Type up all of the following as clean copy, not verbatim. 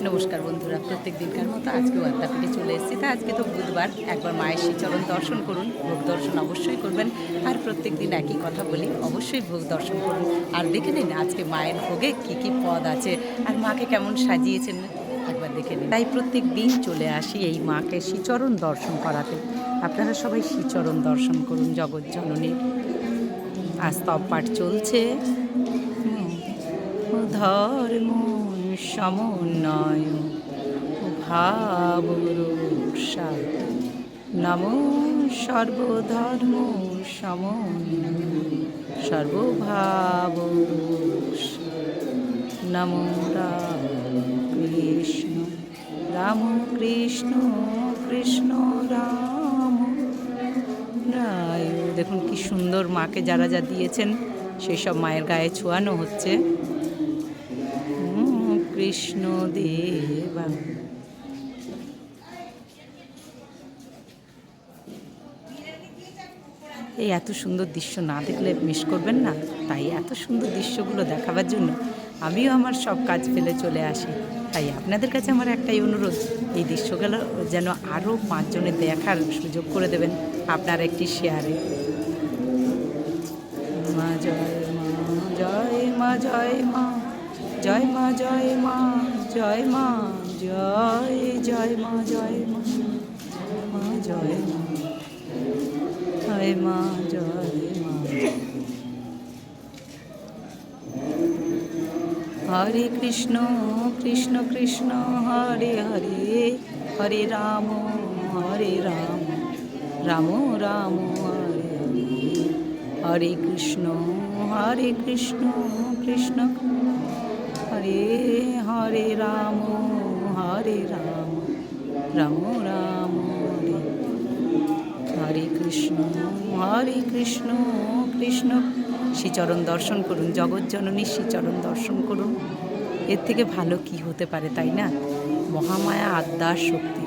নমস্কার বন্ধুরা, প্রত্যেক দিনকার মতো আজকেও আদ্যাপীঠে চলে এসেছি। তা আজকে তো বুধবার, একবার মায়ের শ্রীচরণ দর্শন করুন। ভোগ দর্শন অবশ্যই করবেন। আর প্রত্যেক দিন একই কথা বলি, অবশ্যই ভোগ দর্শন করুন। আর দেখে নিন আজকে মায়ের ভোগে কী কী পদ আছে আর মাকে কেমন সাজিয়েছেন একবার দেখে নিন। তাই প্রত্যেক দিন চলে আসি এই মাকে শ্রীচরণ দর্শন করাতে। আপনারা সবাই শ্রীচরণ দর্শন করুন। জগৎ জননীর স্তব পাঠ চলছে। ধর্ম সমন্বয় ভাবরূষা নমো সর্বধর্ম সমন্বয় সর্বভাবরূষ নমো রাম কৃষ্ণ কৃষ্ণ রাম রায়। দেখুন কি সুন্দর মাকে যারা যা দিয়েছেন সেই সব মায়ের গায়ে ছোঁয়ানো হচ্ছে। কৃষ্ণ দেবা এই এত সুন্দর দৃশ্য না দেখলে মিস করবেন না। তাই এত সুন্দর দৃশ্যগুলো দেখাবার জন্য আমিও আমার সব কাজ ফেলে চলে আসি। তাই আপনাদের কাছে আমার একটাই অনুরোধ, এই দৃশ্যগুলো যেন আরও 5 জনের দেখার সুযোগ করে দেবেন আপনার একটি শেয়ারে। মা জয় মা জয় মা জয় মা জয় মা জয় মা জয় মা জয় জয় মা জয় মা মা জয় মা জয় মা জয় মা। হরে কৃষ্ণ কৃষ্ণ কৃষ্ণ হরে হরে হরে রাম রাম রাম হরে হরে হরে কৃষ্ণ কৃষ্ণ হরে হরে রাম রাম রাম হরে হরে কৃষ্ণ কৃষ্ণ। শ্রীচরণ দর্শন করুন, জগৎ জননী শ্রীচরণ দর্শন করুন। এর থেকে ভালো কি হতে পারে, তাই না? মহামায়া আদ্যার শক্তি,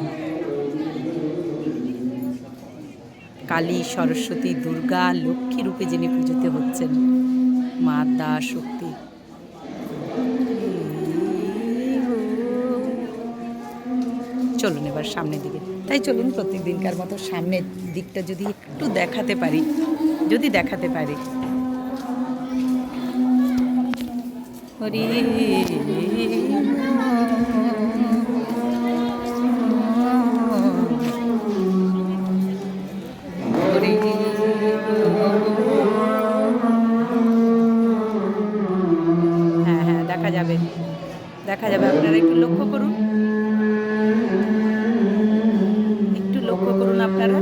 কালী সরস্বতী দুর্গা লক্ষ্মী রূপে যিনি পুজোতে হচ্ছেন, মা আদ্যার শক্তি। চলুন এবার সামনের দিকে। তাই চলুন প্রত্যেক দিনকার মতো সামনের দিকটা যদি একটু দেখাতে পারি, হরি হ্যাঁ দেখা যাবে আপনারা একটু লক্ষ্য করুন, আপনারা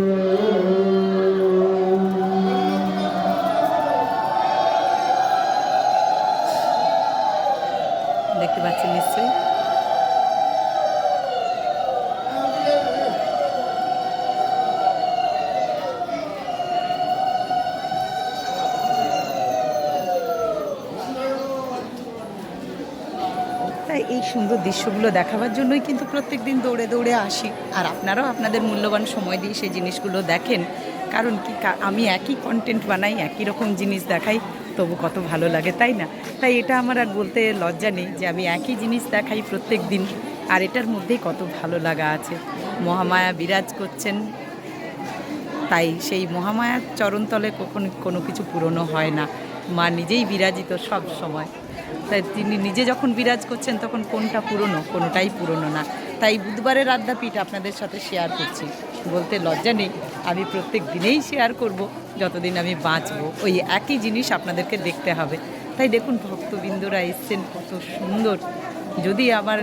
দেখতে পাচ্ছেন নিশ্চয়ই। তাই এই সুন্দর দৃশ্যগুলো দেখাবার জন্যই কিন্তু প্রত্যেক দিন দৌড়ে দৌড়ে আসি। আর আপনারাও আপনাদের মূল্যবান সময় দিয়ে সেই জিনিসগুলো দেখেন। কারণ কি, আমি একই কন্টেন্ট বানাই, একই রকম জিনিস দেখাই, তবু কত ভালো লাগে, তাই না? তাই এটা আমার আর বলতে লজ্জা নেই যে আমি একই জিনিস দেখাই প্রত্যেক দিন, আর এটার মধ্যেই কত ভালো লাগা আছে। মহামায়া বিরাজ করছেন, তাই সেই মহামায়ার চরণতলে কখনো কোনো কিছু পুরনো হয় না। মা নিজেই বিরাজিত সব সময়। তাই তিনি নিজে যখন বিরাজ করছেন তখন কোনটা পুরনো? কোনোটাই পুরনো না। তাই বুধবারের আদ্যাপীঠ আপনাদের সাথে শেয়ার করছি, বলতে লজ্জা নেই। আমি প্রত্যেক দিনেই শেয়ার করব যতদিন আমি বাঁচবো। ওই একই জিনিস আপনাদেরকে দেখতে হবে। তাই দেখুন ভক্তবৃন্দরা এসছেন কত সুন্দর। যদি আমার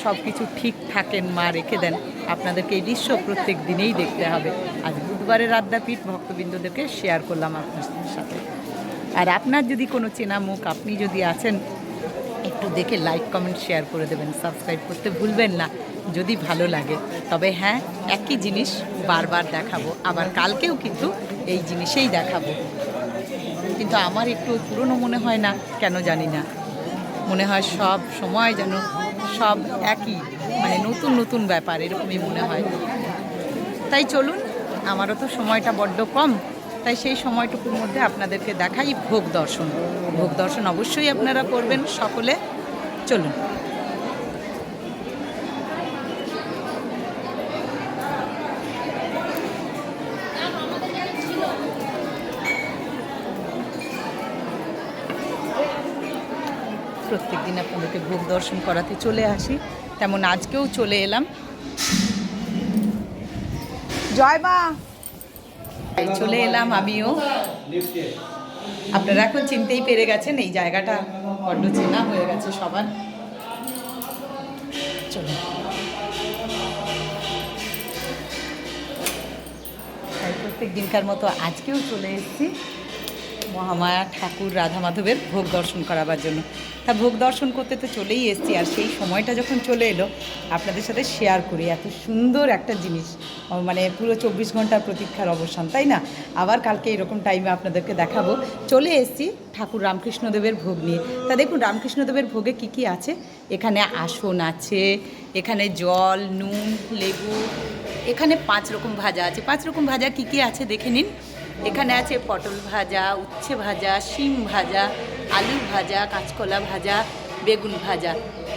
সব কিছু ঠিক থাকেন, মা রেখে দেন, আপনাদেরকে এই দৃশ্য প্রত্যেক দিনেই দেখতে হবে। আজ বুধবারের আদ্যাপীঠ ভক্তবৃন্দদেরকে শেয়ার করলাম আপনাদের সাথে। আর আপনার যদি কোনো চেনা মুখ আপনি যদি আছেন, একটু দেখে লাইক কমেন্ট শেয়ার করে দেবেন, সাবস্ক্রাইব করতে ভুলবেন না যদি ভালো লাগে। তবে হ্যাঁ, একই জিনিস বারবার দেখাবো, আবার কালকেও কিন্তু এই জিনিসেই দেখাবো। কিন্তু আমার একটু পুরনো মনে হয় না, কেন জানি না। মনে হয় সব সময় যেন সব একই, মানে নতুন নতুন ব্যাপার এরকমই মনে হয়। তাই চলুন, আমারও তো সময়টা বড্ড কম, তাই সেই সময়টুকুর মধ্যে আপনাদেরকে দেখাই ভোগ দর্শন। ভোগ দর্শন অবশ্যই আপনারা করবেন সকলে। চলুন। দিন আপনাদেরকে ভোগ দর্শন করাতে চলে আসি, তেমন আজকেও চলে এলাম। জয় মা, চলে এলাম আমিও। আপনারা এখন চিনতেই পেরে গেছেন, এই জায়গাটা বড্ড চেনা হয়ে গেছে সবার। চলো, প্রত্যেক দিনকার মতো আজকেও চলে এসেছি মহামায়া ঠাকুর রাধা মাধবের ভোগ দর্শন করাবার জন্য। তা ভোগ দর্শন করতে তো চলেই এসেছি, আর সেই সময়টা যখন চলে এলো আপনাদের সাথে শেয়ার করি। এত সুন্দর একটা জিনিস, মানে পুরো 24 ঘন্টার প্রতীক্ষার অবসান, তাই না? আবার কালকে এরকম টাইমে আপনাদেরকে দেখাবো। চলে এসেছি ঠাকুর রামকৃষ্ণদেবের ভোগ নিয়ে। তা দেখুন রামকৃষ্ণদেবের ভোগে কি কি আছে। এখানে আসন আছে, এখানে জল, নুন, লেবু, এখানে 5 রকম ভাজা আছে। 5 রকম ভাজা কি কি আছে দেখে নিন। এখানে আছে পটল ভাজা, উচ্ছে ভাজা, শিম ভাজা, আলু ভাজা, কাঁচকলা ভাজা, বেগুন ভাজা।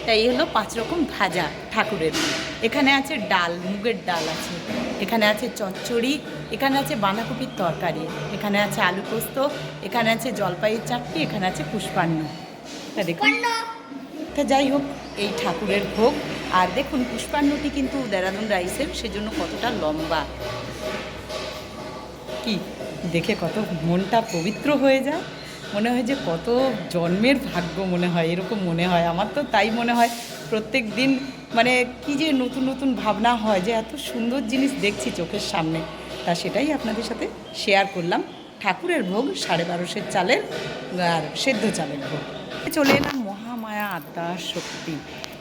তাই এই হলো 5 রকম ভাজা ঠাকুরের। এখানে আছে ডাল, মুগের ডাল আছে, এখানে আছে চচ্চড়ি, এখানে আছে বাঁধাকপির তরকারি, এখানে আছে আলু পোস্ত, এখানে আছে জলপাইয়ের চাটনি, এখানে আছে পুষ্পান্ন। তা দেখুন, তা যাই হোক এই ঠাকুরের ভোগ। আর দেখুন পুষ্পান্নটি কিন্তু দেরাদুন রাইসের, সেজন্য কতটা লম্বা, কি দেখে কত মনটা পবিত্র হয়ে যায়। মনে হয় যে কত জন্মের ভাগ্য, মনে হয় এরকম মনে হয়। আমার তো তাই মনে হয় প্রত্যেক দিন, মানে কি যে নতুন নতুন ভাবনা হয় যে এত সুন্দর জিনিস দেখছি চোখের সামনে। তা সেটাই আপনাদের সাথে শেয়ার করলাম। ঠাকুরের ভোগ 1250 চালের আর সেদ্ধ চালের ভোগ। চলে এলাম মহামায়া আদ্যাশক্তি,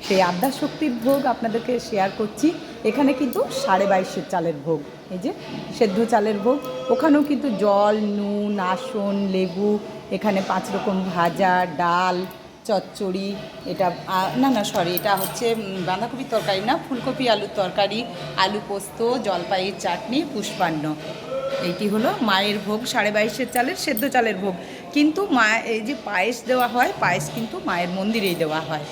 সেই আদ্যাশক্তির ভোগ আপনাদেরকে শেয়ার করছি। এখানে কিন্তু 2250 চালের ভোগ, এই যে সেদ্ধ চালের ভোগ। ওখানেও কিন্তু জল, নুন, আসন, লেবু, এখানে 5 রকম ভাজা, ডাল, চচ্চড়ি, এটা এটা হচ্ছে বাঁধাকপির তরকারি না, ফুলকপি আলুর তরকারি, আলু পোস্ত, জলপাইয়ের চাটনি, পুষ্পান্ন। এইটি হলো মায়ের ভোগ 2250 চালের সেদ্ধ চালের ভোগ। কিন্তু মা এই যে পায়েস দেওয়া হয়, পায়েস কিন্তু মায়ের মন্দিরেই দেওয়া হয়।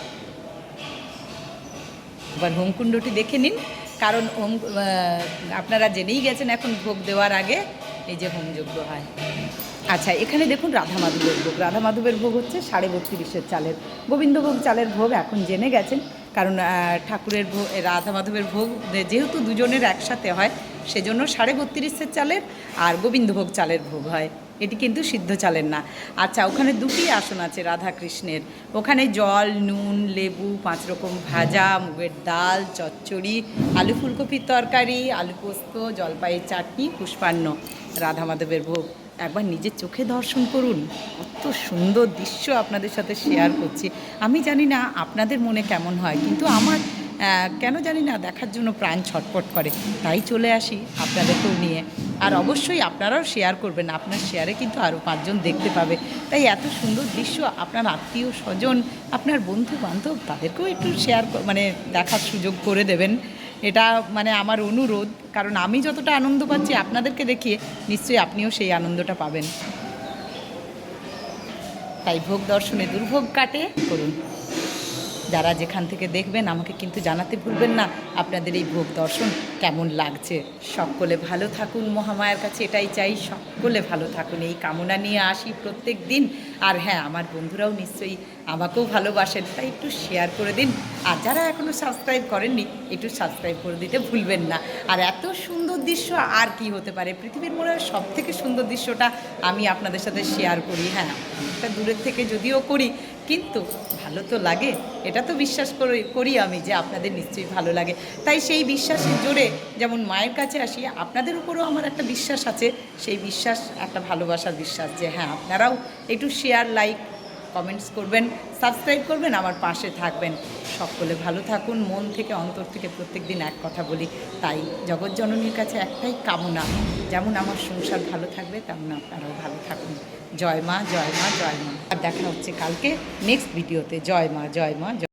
এবার হোমকুণ্ডটি দেখে নিন, কারণ আপনারা জেনেই গেছেন এখন ভোগ দেওয়ার আগে এই যে হোমযজ্ঞ হয়। আচ্ছা, এখানে দেখুন রাধা মাধবের ভোগ। রাধা মাধবের ভোগ হচ্ছে 3250 চালের। গোবিন্দভোগ চালের ভোগ এখন জেনে গেছেন, কারণ ঠাকুরের ভোগ, রাধা মাধবের ভোগ যেহেতু দুজনের একসাথে হয়, সেজন্য 3250 চালের আর গোবিন্দভোগ চালের ভোগ হয়। এটি কিন্তু সিদ্ধ চালের না। আচ্ছা, ওখানে 2টি আসন আছে রাধা কৃষ্ণের। ওখানে জল, নুন, লেবু, 5 রকম ভাজা, মুগের ডাল, চচ্চড়ি, আলু ফুলকপির তরকারি, আলু পোস্ত, জলপাইয়ের চাটনি, পুষ্পান্ন। রাধা মাধবের ভোগ একবার নিজের চোখে দর্শন করুন। কত সুন্দর দৃশ্য আপনাদের সাথে শেয়ার করছি। আমি জানি না আপনাদের মনে কেমন হয়, কিন্তু আমার কেন জানি না দেখার জন্য প্রাণ ছটফট করে। তাই চলে আসি আপনাদেরকেও নিয়ে। আর অবশ্যই আপনারাও শেয়ার করবেন, আপনার শেয়ারে কিন্তু আরও 5 জন দেখতে পাবে। তাই এত সুন্দর দৃশ্য আপনার আত্মীয় স্বজন, আপনার বন্ধু বান্ধব, তাদেরকেও একটু শেয়ার মানে দেখার সুযোগ করে দেবেন। এটা মানে আমার অনুরোধ, কারণ আমি যতটা আনন্দ পাচ্ছি আপনাদেরকে দেখিয়ে, নিশ্চয়ই আপনিও সেই আনন্দটা পাবেন। তাই ভোগ দর্শনে দুর্ভোগ কাটে করুন। যারা যেখান থেকে দেখবেন আমাকে কিন্তু জানাতে ভুলবেন না আপনাদের এই ভোগ দর্শন কেমন লাগছে। সকলে ভালো থাকুন, মহামায়ার কাছে এটাই চাই, সকলে ভালো থাকুন, এই কামনা নিয়ে আসি প্রত্যেক দিন। আর হ্যাঁ, আমার বন্ধুরাও নিশ্চয়ই আমাকেও ভালোবাসেন, তাই একটু শেয়ার করে দিন। আর যারা এখনও সাবস্ক্রাইব করেননি, একটু সাবস্ক্রাইব করে দিতে ভুলবেন না। আর এত সুন্দর দৃশ্য আর কি হতে পারে, পৃথিবীর মনে হয় সব থেকে সুন্দর দৃশ্যটা আমি আপনাদের সাথে শেয়ার করি। হ্যাঁ, এটা দূরের থেকে যদিও করি, কিন্তু ভালো তো লাগে, এটা তো বিশ্বাস করি আমি যে আপনাদের নিশ্চয়ই ভালো লাগে। তাই সেই বিশ্বাসের জোরে যেমন মায়ের কাছে আসি, আপনাদের উপরেও আমার একটা বিশ্বাস আছে। সেই বিশ্বাস একটা ভালোবাসার বিশ্বাস যে হ্যাঁ, আপনারাও একটু শেয়ার, লাইক, কমেন্টস করবেন, সাবস্ক্রাইব করবেন, আমার পাশে থাকবেন। সকলে ভালো থাকুন, মন থেকে অন্তর থেকে প্রত্যেক দিন এক কথা বলি। তাই জগৎজননীর কাছে একটাই কামনা, যেমন আমার সংসার ভালো থাকবে, তেমন আপনারাও ভালো থাকুন। জয় মা, জয় মা, জয় মা। আর দেখা হচ্ছে কালকে নেক্সট ভিডিওতে। জয় মা, জয় মা, জয়।